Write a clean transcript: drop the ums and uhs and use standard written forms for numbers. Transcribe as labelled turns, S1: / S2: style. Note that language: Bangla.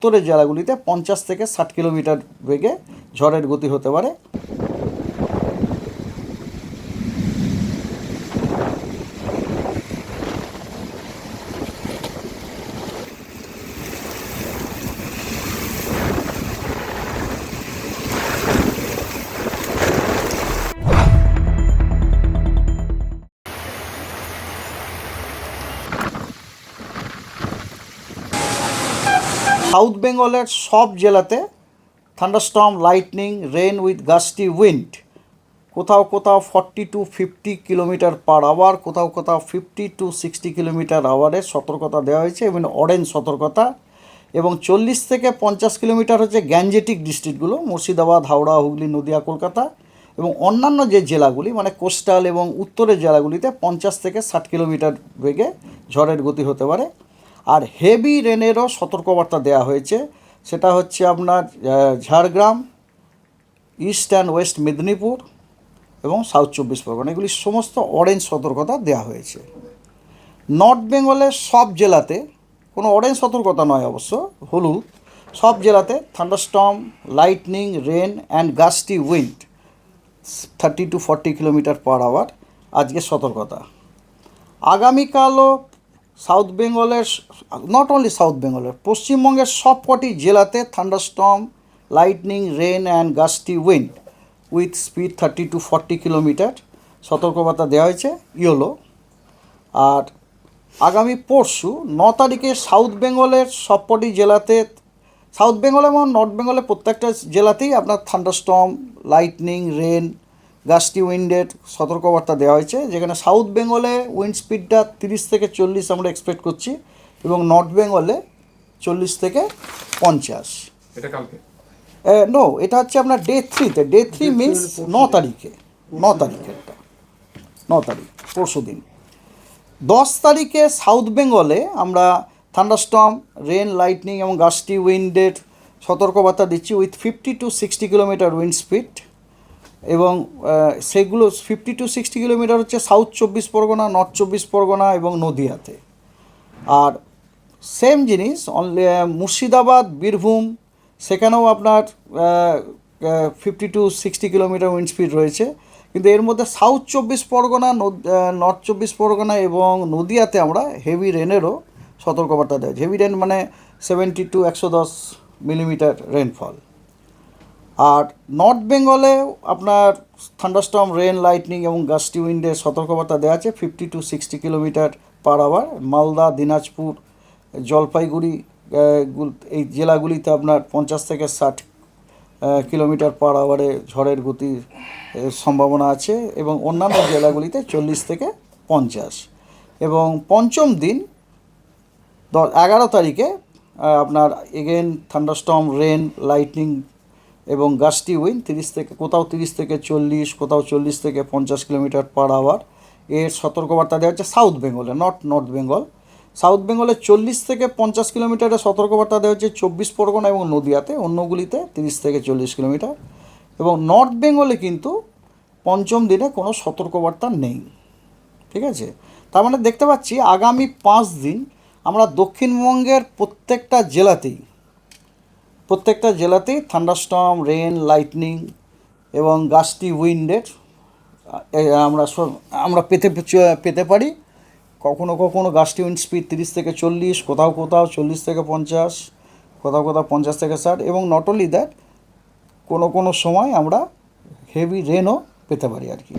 S1: উত্তরের জেলাগুলিতে 50 থেকে 60 কিলোমিটার বেগে ঝড়ের গতি হতে পারে। সাউথ বেঙ্গলের সব জেলাতে thunderstorm, lightning, rain with gusty wind, কোথাও কোথাও 40 to 50 কিলোমিটার পার আওয়ার, কোথাও কোথাও 50 to 60 কিলোমিটার আওয়ারের সতর্কতা দেওয়া হয়েছে এবং অরেঞ্জ সতর্কতা। এবং 40 থেকে 50 কিলোমিটার হচ্ছে গ্যাঞ্জেটিক ডিস্ট্রিক্টগুলো, মুর্শিদাবাদ, হাওড়া, হুগলি, নদিয়া, কলকাতা। এবং অন্যান্য যে জেলাগুলি মানে কোস্টাল এবং উত্তরের জেলাগুলিতে 50 থেকে 60 কিলোমিটার বেগে ঝড়ের গতি হতে পারে। আর হেভি রেনেরও সতর্কবার্তা দেওয়া হয়েছে, সেটা হচ্ছে আপনার Jhargram, east and West Medinipur এবং সাউথ 24 পরগনা, এগুলি সমস্ত অরেঞ্জ সতর্কতা দেওয়া হয়েছে। নর্থ বেঙ্গলের সব জেলাতে, কোনো অরেঞ্জ সতর্কতা নয় অবশ্য, হলুদ, সব জেলাতে thunderstorm, lightning, rain and gusty wind 30 to 40 kilometre per hour আজকে সতর্কতা। আগামীকালও সাউথ বেঙ্গলের, নট অনলি সাউথ বেঙ্গলের, পশ্চিমবঙ্গের সব কটি জেলাতে thunderstorm, lightning, rain and gusty wind with speed 30 to 40 kilometre সতর্কবার্তা দেওয়া হয়েছে, ইয়েলো। আর আগামী পরশু 9 তারিখে সাউথ বেঙ্গলের সবকটি জেলাতে, সাউথ বেঙ্গল এবং নর্থ বেঙ্গলের প্রত্যেকটা জেলাতেই আপনার থান্ডারস্টর্ম, লাইটনিং, রেন, গাস্টি উইন্ডের সতর্কবার্তা দেওয়া হয়েছে, যেখানে সাউথ বেঙ্গলে উইন্ড স্পিডটা 30 থেকে 40 আমরা এক্সপেক্ট করছি এবং নর্থ বেঙ্গলে 40 থেকে 50।
S2: এটা কালকে
S1: নো, এটা হচ্ছে আপনার ডে 3তে। ডে 3 মিনস 9 তারিখে, 9 তারিখেরটা, 9 তারিখ পরশু দিন। 10 তারিখে সাউথ বেঙ্গলে আমরা থান্ডারস্টর্ম, রেন, লাইটনিং এবং গাস্টি উইন্ডের সতর্কবার্তা দিচ্ছি with 50 to 60 kilometre wind speed. এবং সেগুলো 50 to 60 কিলোমিটার হচ্ছে সাউথ 24 পরগনা, নর্থ 24 পরগনা এবং নদিয়াতে। আর সেম জিনিস মুর্শিদাবাদ, বীরভূম, সেখানেও আপনার 50 to 60 কিলোমিটার উইন্ড স্পিড রয়েছে। কিন্তু এর মধ্যে সাউথ 24 পরগনা, নর্থ 24 পরগনা এবং নদিয়াতে আমরা হেভি রেনেরও সতর্কবার্তা দেয়। হেভি রেন মানে 70 to 110 মিলিমিটার রেনফল। আর নর্থ বেঙ্গলে আপনার থান্ডারস্টর্ম, রেন, লাইটনিং এবং গাস্টি উইন্ডের সতর্কবার্তা দেওয়া আছে 50 to 60 kilometre per hour. Malda, Dinajpur, Jalpaiguri এই জেলাগুলিতে আপনার 50 থেকে 60 কিলোমিটার পার আওয়ারে ঝড়ের গতির সম্ভাবনা আছে এবং অন্যান্য জেলাগুলিতে 40 থেকে 50। এবং পঞ্চম দিন 11 তারিখে আপনার এগেন থান্ডারস্টর্ম, রেন, লাইটনিং এবং গাস্টি উইন্ড 30 থেকে, কোথাও 30 থেকে 40, কোথাও 40 থেকে 50 কিলোমিটার পার আওয়ার এর সতর্কবার্তা দেওয়া হচ্ছে সাউথ বেঙ্গলে, নর্থ বেঙ্গল। সাউথ বেঙ্গলে 40 থেকে 50 কিলোমিটারের সতর্কবার্তা দেওয়া হচ্ছে 24 পরগনা এবং নদিয়াতে, অন্যগুলিতে 30 থেকে 40 কিলোমিটার। এবং নর্থ বেঙ্গলে কিন্তু পঞ্চম দিনে কোনো সতর্কবার্তা নেই, ঠিক আছে। তার মানে দেখতে পাচ্ছি আগামী 5 দিন আমরা দক্ষিণবঙ্গের প্রত্যেকটা জেলাতেই থান্ডারস্টর্ম, রেন, লাইটনিং এবং গাস্টি উইন্ডের আমরা পেতে পারি। কখনো কখনো গাস্টি উইন্ড স্পিড 30 থেকে 40, কোথাও কোথাও 40 থেকে 50, কোথাও কোথাও 50 থেকে 60। এবং নট অনলি দ্যাট, কোনো সময় আমরা হেভি রেনও পেতে পারি আর কি।